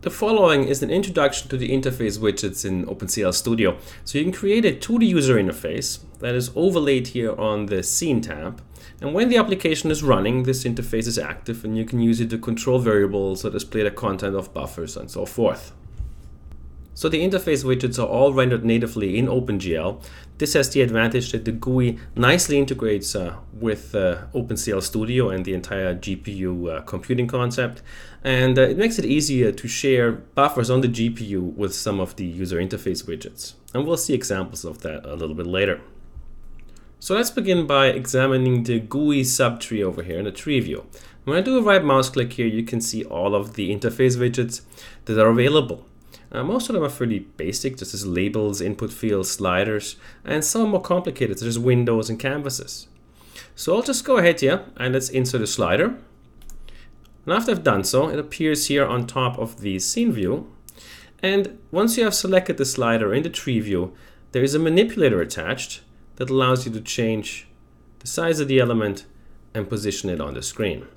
The following is an introduction to the interface widgets in OpenCL Studio. So you can create a 2D user interface that is overlaid here on the Scene tab. And when the application is running, this interface is active and you can use it to control variables or display the content of buffers and so forth. So the interface widgets are all rendered natively in OpenGL. This has the advantage that the GUI nicely integrates with OpenCL Studio and the entire GPU computing concept. And it makes it easier to share buffers on the GPU with some of the user interface widgets. And we'll see examples of that a little bit later. So let's begin by examining the GUI subtree over here in the tree view. When I do a right mouse click here, you can see all of the interface widgets that are available. Most of them are fairly basic, just as labels, input fields, sliders, and some are more complicated, such as windows and canvases. So I'll just go ahead here and let's insert a slider. And after I've done so, it appears here on top of the scene view. And once you have selected the slider in the tree view, there is a manipulator attached that allows you to change the size of the element and position it on the screen.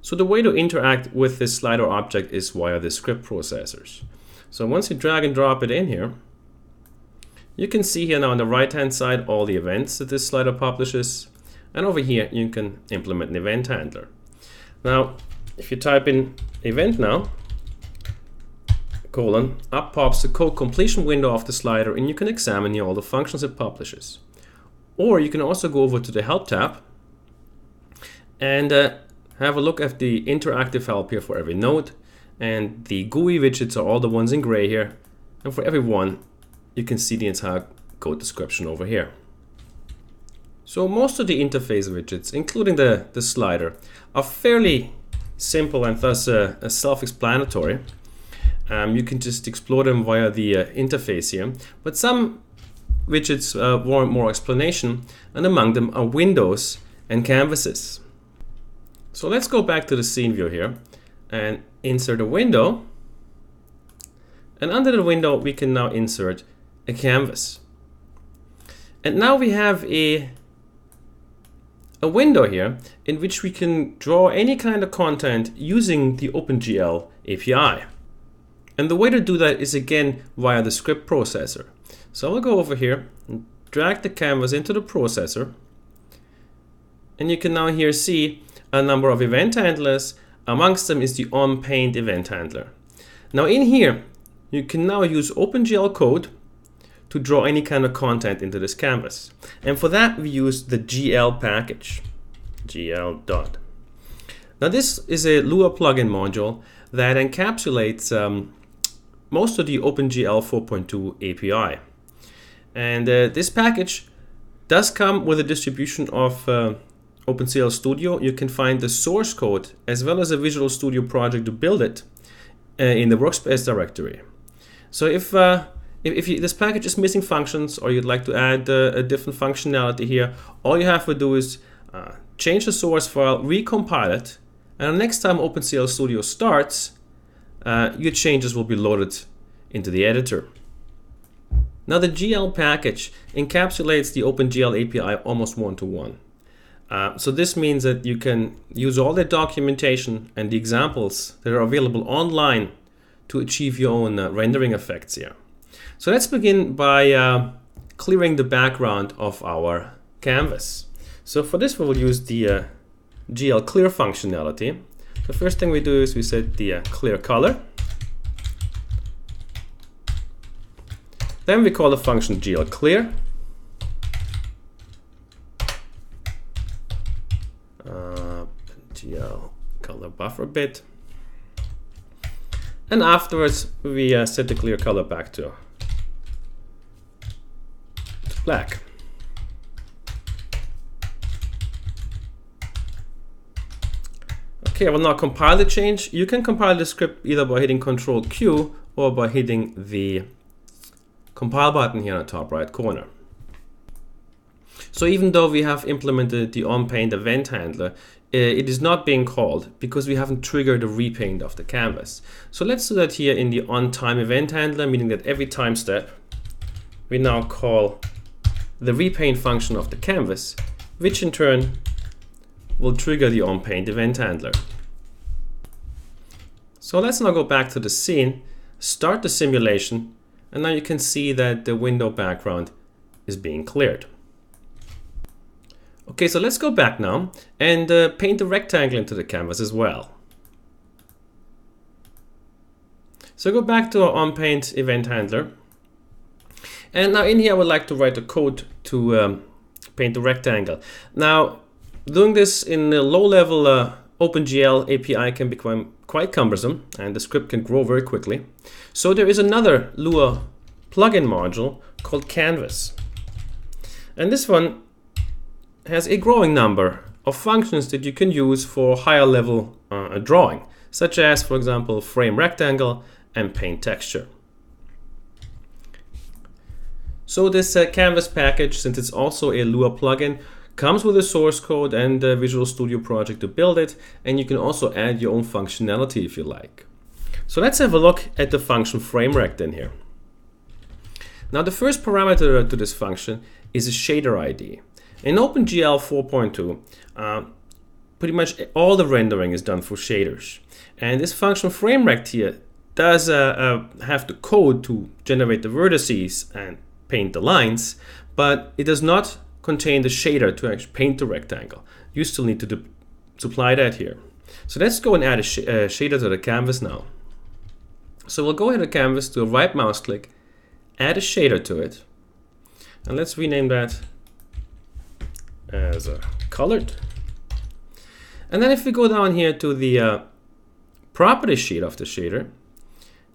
So the way to interact with this slider object is via the script processors. So once you drag and drop it in here, you can see here now on the right hand side all the events that this slider publishes, and over here you can implement an event handler. Now if you type in event now, colon, up pops the code completion window of the slider and you can examine here all the functions it publishes. Or you can also go over to the help tab and have a look at the interactive help here for every node, and the GUI widgets are all the ones in gray here, and for every one you can see the entire code description over here. So most of the interface widgets, including the slider, are fairly simple and thus self-explanatory. You can just explore them via the interface here, but some widgets warrant more explanation, and among them are windows and canvases. So let's go back to the scene view here and insert a window, and under the window we can now insert a canvas. And now we have a window here in which we can draw any kind of content using the OpenGL API. And the way to do that is again via the script processor. So I'll go over here and drag the canvas into the processor, and you can now here see a number of event handlers. Amongst them is the onPaint event handler. Now in here you can now use OpenGL code to draw any kind of content into this canvas, and for that we use the GL package, GL dot. Now this is a Lua plugin module that encapsulates most of the OpenGL 4.2 API, and this package does come with a distribution of OpenCL Studio. You can find the source code as well as a Visual Studio project to build it in the workspace directory. So if this package is missing functions, or you'd like to add a different functionality here, all you have to do is change the source file, recompile it, and the next time OpenCL Studio starts, your changes will be loaded into the editor. Now the GL package encapsulates the OpenGL API almost one-to-one. So this means that you can use all the documentation and the examples that are available online to achieve your own rendering effects here. So let's begin by clearing the background of our canvas. So for this we will use the GL clear functionality. The first thing we do is we set the clear color. Then we call the function GL clear. GL color buffer bit, and afterwards we set the clear color back to black. Okay, I will now compile the change. You can compile the script either by hitting Ctrl Q or by hitting the compile button here on the top right corner. So even though we have implemented the onPaint event handler, it is not being called because we haven't triggered the repaint of the canvas. So let's do that here in the onTime event handler, meaning that every time step we now call the repaint function of the canvas, which in turn will trigger the onPaint event handler. So let's now go back to the scene, start the simulation, and now you can see that the window background is being cleared. Okay, so let's go back now and paint a rectangle into the canvas as well. So go back to our onPaint event handler. And now in here I would like to write a code to paint a rectangle. Now doing this in a low-level OpenGL API can become quite cumbersome and the script can grow very quickly. So there is another Lua plugin module called Canvas. And this one has a growing number of functions that you can use for higher level drawing, such as, for example, frame rectangle and paint texture. So this Canvas package, since it's also a Lua plugin, comes with a source code and a Visual Studio project to build it, and you can also add your own functionality if you like. So let's have a look at the function frameRect in here. Now the first parameter to this function is a shader ID. In OpenGL 4.2, pretty much all the rendering is done for shaders. And this function frameRect here does have the code to generate the vertices and paint the lines, but it does not contain the shader to actually paint the rectangle. You still need to supply that here. So let's go and add a shader to the canvas now. So we'll go ahead to canvas, do a right mouse click, add a shader to it, and let's rename that as colored. And then if we go down here to the property sheet of the shader,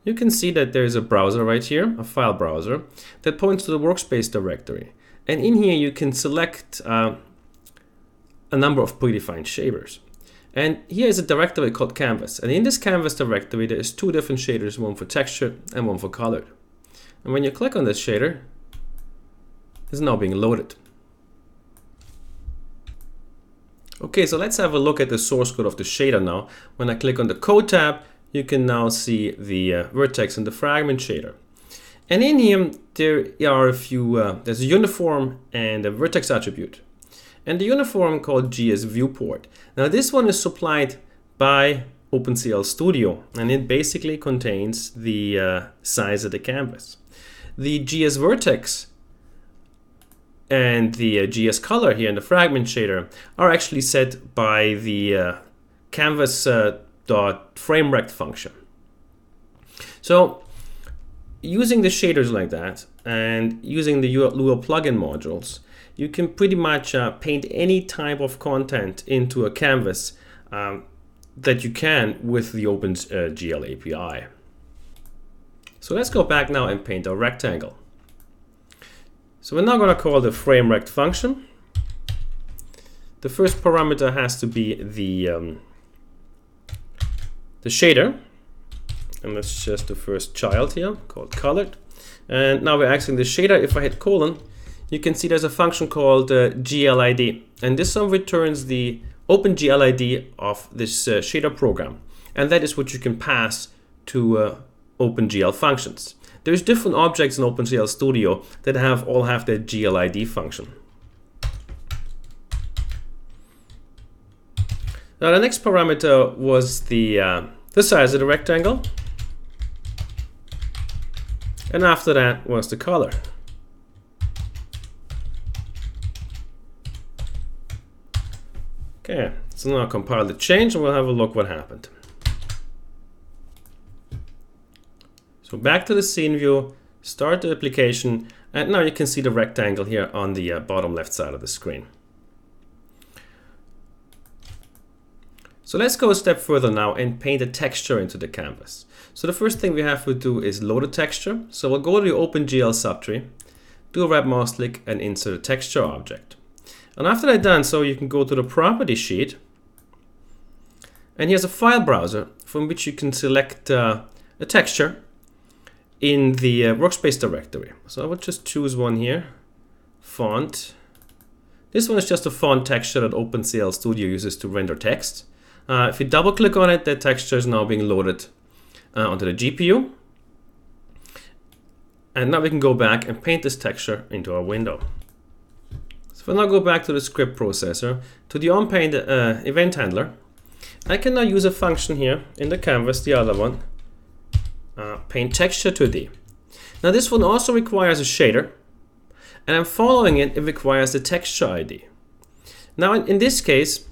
you can see that there's a browser right here, a file browser, that points to the workspace directory. And in here you can select a number of predefined shaders. And here is a directory called Canvas. And in this Canvas directory there is two different shaders, one for texture and one for colored. And when you click on this shader, it's now being loaded. Okay, so let's have a look at the source code of the shader now. When I click on the Code tab, you can now see the vertex and the fragment shader. And in here, there are a few, there's a uniform and a vertex attribute. And the uniform called GS Viewport. Now this one is supplied by OpenCL Studio, and it basically contains the size of the canvas. The GS Vertex and the GS color here in the fragment shader are actually set by the canvas.frameRect function. So using the shaders like that and using the Lua plugin modules, you can pretty much paint any type of content into a canvas that you can with the OpenGL API. So let's go back now and paint a rectangle. So we're now going to call the frameRect function. The first parameter has to be the shader, and that's just the first child here called colored. And now we're asking the shader. If I hit colon, you can see there's a function called GLID, and this one returns the OpenGL ID of this shader program, and that is what you can pass to OpenGL functions. There's different objects in OpenCL Studio that all have the GLID function. Now the next parameter was the size of the rectangle, and after that was the color. Okay, so now compile the change and we'll have a look what happened. So back to the scene view, start the application, and now you can see the rectangle here on the bottom left side of the screen. So let's go a step further now and paint a texture into the canvas. So the first thing we have to do is load a texture. So we'll go to the OpenGL subtree, do a right mouse click and insert a texture object. And after that's done, so you can go to the property sheet, and here's a file browser from which you can select a texture in the workspace directory. So I will just choose one here, font. This one is just a font texture that OpenCL Studio uses to render text. If you double click on it, that texture is now being loaded onto the GPU. And now we can go back and paint this texture into our window. So we'll now go back to the script processor, to the onPaint event handler. I can now use a function here in the canvas, the other one, paint texture 2D. Now this one also requires a shader, and I'm following it, it requires the texture ID. Now in this case,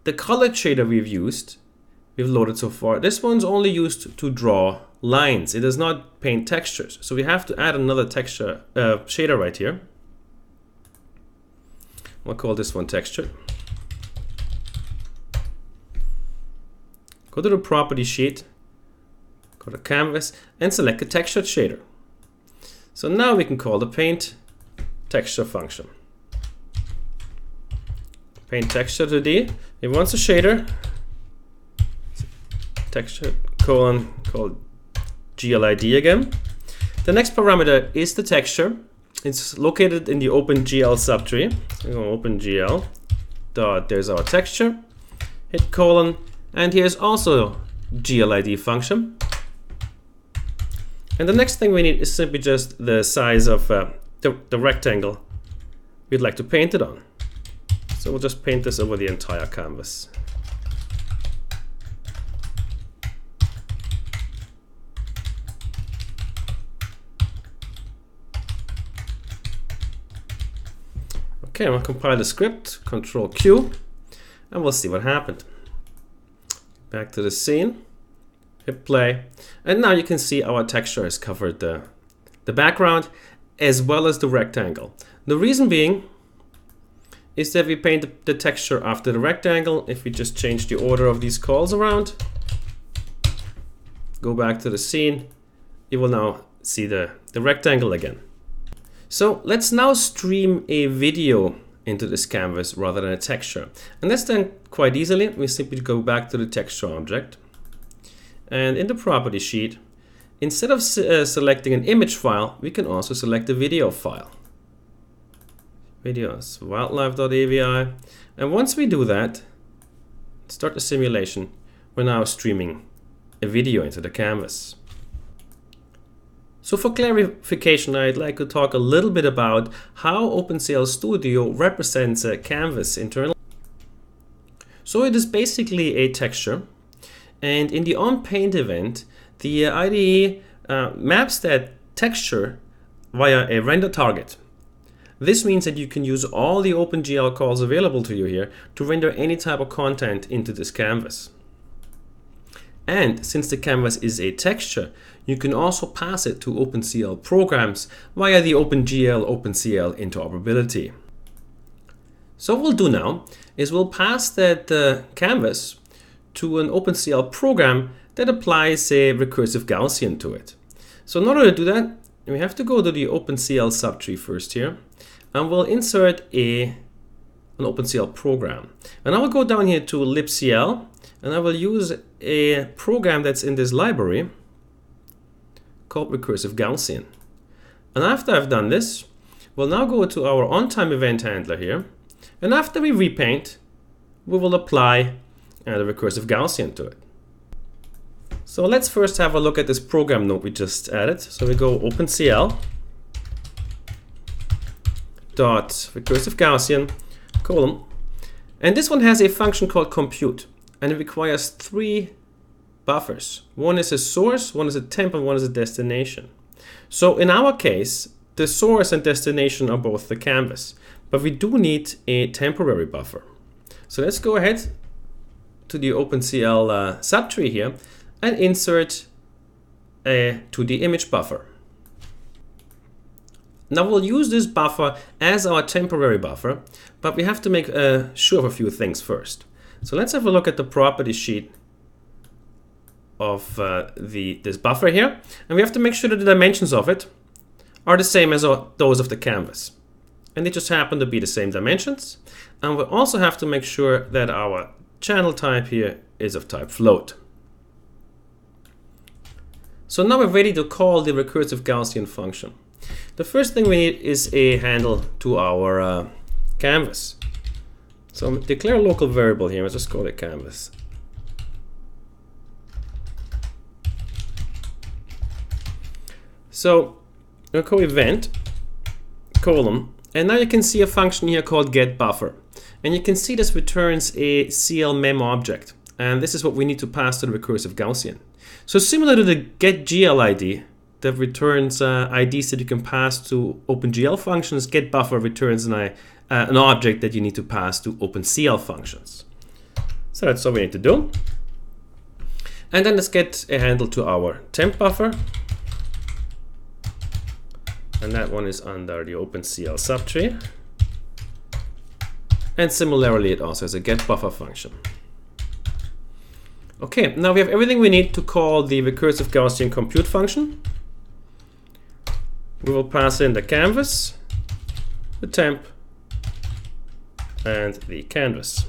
the colored shader we've loaded so far, this one's only used to draw lines. It does not paint textures. So we have to add another texture shader right here. We'll call this one texture. Go to the property sheet, go to canvas, and select a textured shader. So now we can call the paint texture function. Paint texture 2D. It wants a shader. Texture colon called GLID again. The next parameter is the texture. It's located in the OpenCL subtree. So go OpenCL dot, there's our texture. Hit colon, and here's also GLID function. And the next thing we need is simply just the size of the rectangle we'd like to paint it on. So we'll just paint this over the entire canvas. Okay, I'm going to compile the script, Control Q, and we'll see what happened. Back to the scene, hit play, and now you can see our texture has covered the background as well as the rectangle. The reason being is that we paint the texture after the rectangle. If we just change the order of these calls around, go back to the scene, you will now see the rectangle again. So let's now stream a video into this canvas rather than a texture. And that's done quite easily. We simply go back to the texture object. And in the property sheet, instead of selecting an image file, we can also select a video file. Videos, wildlife.avi. And once we do that, start the simulation, we're now streaming a video into the canvas. So for clarification, I'd like to talk a little bit about how OpenCL Studio represents a canvas internally. So it is basically a texture, and in the onPaint event, the IDE maps that texture via a render target. This means that you can use all the OpenGL calls available to you here to render any type of content into this canvas. And since the canvas is a texture, you can also pass it to OpenCL programs via the OpenCL interoperability. So what we'll do now is we'll pass that canvas to an OpenCL program that applies a recursive Gaussian to it. So in order to do that, we have to go to the OpenCL subtree first here, and we'll insert an OpenCL program. And I will go down here to libcl, and I will use a program that's in this library called recursive Gaussian. And after I've done this, we'll now go to our onTime event handler here, and after we repaint, we will apply the recursive Gaussian to it. So let's first have a look at this program node we just added. So we go OpenCL dot recursive Gaussian colon, and this one has a function called compute, and it requires 3 buffers. One is a source, one is a temp, and one is a destination. So in our case, the source and destination are both the canvas, but we do need a temporary buffer. So let's go ahead to the OpenCL subtree here and insert a 2D image buffer. Now we'll use this buffer as our temporary buffer, but we have to make sure of a few things first. So let's have a look at the property sheet of this buffer here, and we have to make sure that the dimensions of it are the same as those of the canvas, and they just happen to be the same dimensions. And we also have to make sure that our channel type here is of type float. So now we're ready to call the recursive Gaussian function. The first thing we need is a handle to our canvas. So declare a local variable here. Let's just call it canvas. So we'll call event colon, and now you can see a function here called getBuffer, and you can see this returns a CL mem object, and this is what we need to pass to the recursive Gaussian. So similar to the getGLID that returns IDs that you can pass to OpenGL functions, getBuffer returns an object that you need to pass to OpenCL functions. So that's all we need to do. And then let's get a handle to our temp buffer. And that one is under the OpenCL subtree. And similarly, it also has a getBuffer function. Okay, now we have everything we need to call the recursive Gaussian compute function. We will pass in the canvas, the temp, and the canvas.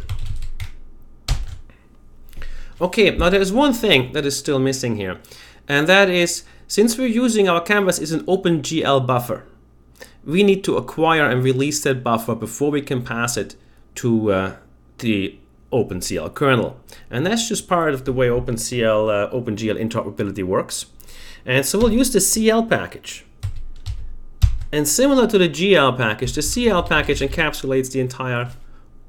Okay, now there's one thing that is still missing here, and that is, since we're using our canvas is an OpenGL buffer, we need to acquire and release that buffer before we can pass it to the OpenCL kernel. And that's just part of the way OpenGL interoperability works. And so we'll use the CL package. And similar to the GL package, the CL package encapsulates the entire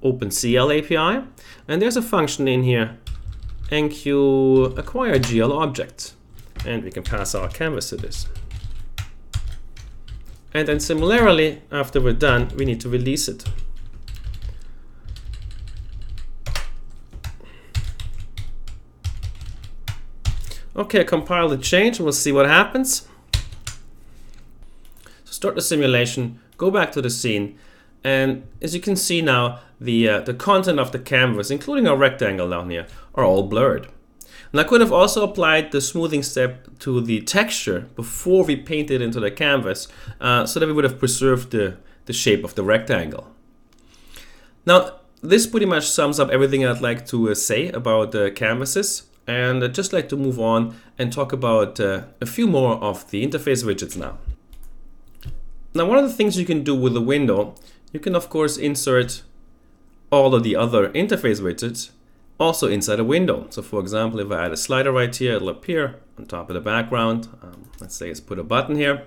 OpenCL API. And there's a function in here, enq acquire GL object. And we can pass our canvas to this. And then similarly, after we're done, we need to release it. Okay, compile the change and we'll see what happens. So start the simulation, go back to the scene, and as you can see now, the content of the canvas, including our rectangle down here, are all blurred. And I could have also applied the smoothing step to the texture before we painted into the canvas, so that we would have preserved the shape of the rectangle. Now, this pretty much sums up everything I'd like to say about canvases. And I'd just like to move on and talk about a few more of the interface widgets now. Now, one of the things you can do with a window, you can of course insert all of the other interface widgets also inside a window. So for example, if I add a slider right here, it'll appear on top of the background. Let's say let's put a button here.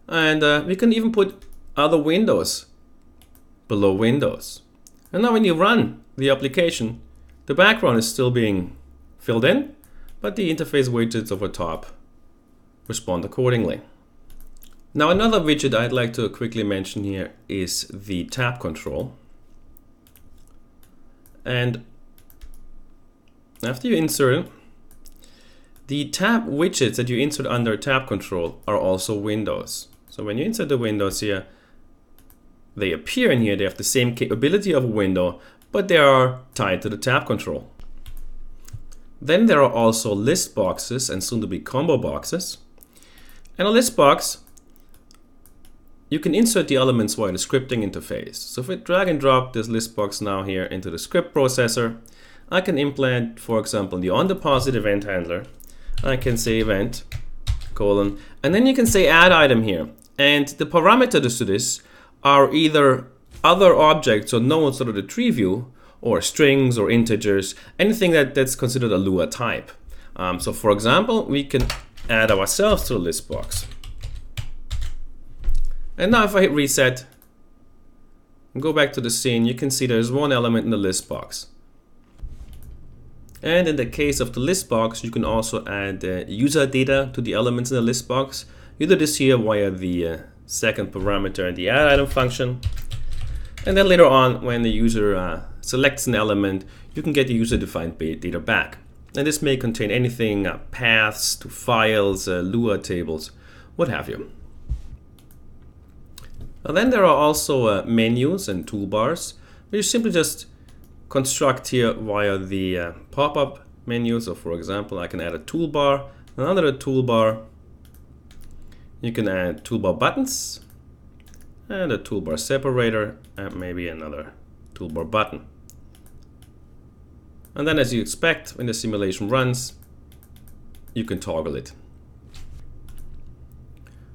And we can even put other windows below windows. And now when you run the application, the background is still being filled in, but the interface widgets over top respond accordingly. Now another widget I'd like to quickly mention here is the tab control. And after you insert it, the tab widgets that you insert under tab control are also windows. So when you insert the windows here, they appear in here, they have the same capability of a window, but they are tied to the tab control. Then there are also list boxes and soon to be combo boxes. And a list box, you can insert the elements via the scripting interface. So if I drag and drop this list box now here into the script processor, I can implement, for example, the onDeposit event handler. I can say event, colon, and then you can say add item here. And the parameters to this are either other objects or nodes out of the tree view, or strings or integers, anything that's considered a Lua type. So for example, we can add ourselves to the list box. And now if I hit reset and go back to the scene, you can see there's one element in the list box. And in the case of the list box, you can also add user data to the elements in the list box. You do this here via the second parameter in the add item function. And then later on, when the user selects an element, you can get the user-defined data back. And this may contain anything, paths to files, Lua tables, what have you. And then there are also menus and toolbars, where you simply just construct here via the pop-up menu. So for example, I can add a toolbar, and under the toolbar, you can add toolbar buttons, and a toolbar separator, and maybe another toolbar button. And then as you expect, when the simulation runs, you can toggle it.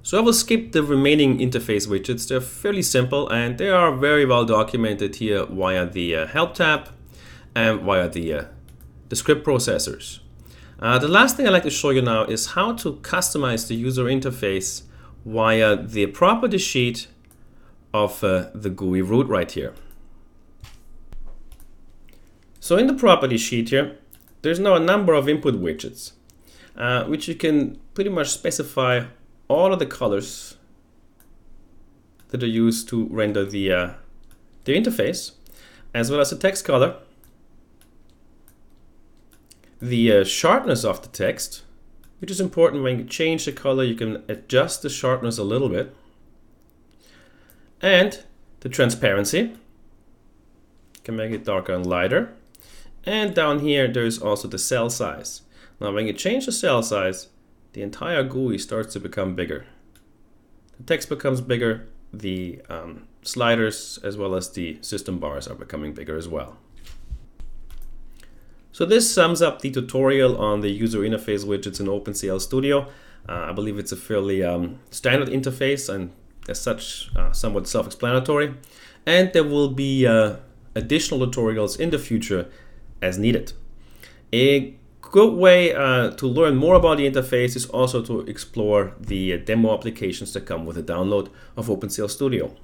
So I will skip the remaining interface widgets. They're fairly simple and they are very well documented here via the help tab and via the script processors. The last thing I'd like to show you now is how to customize the user interface via the property sheet of the GUI root right here. So in the property sheet here, there's now a number of input widgets, which you can pretty much specify all of the colors that are used to render the interface, as well as the text color, the sharpness of the text, which is important. When you change the color, you can adjust the sharpness a little bit, and the transparency. You can make it darker and lighter. And down here, there's also the cell size. Now, when you change the cell size, the entire GUI starts to become bigger. The text becomes bigger, the sliders as well as the system bars are becoming bigger as well. So this sums up the tutorial on the user interface widgets in OpenCL Studio. I believe it's a fairly standard interface and as such somewhat self-explanatory. And there will be additional tutorials in the future as needed. A good way to learn more about the interface is also to explore the demo applications that come with the download of OpenCL Studio.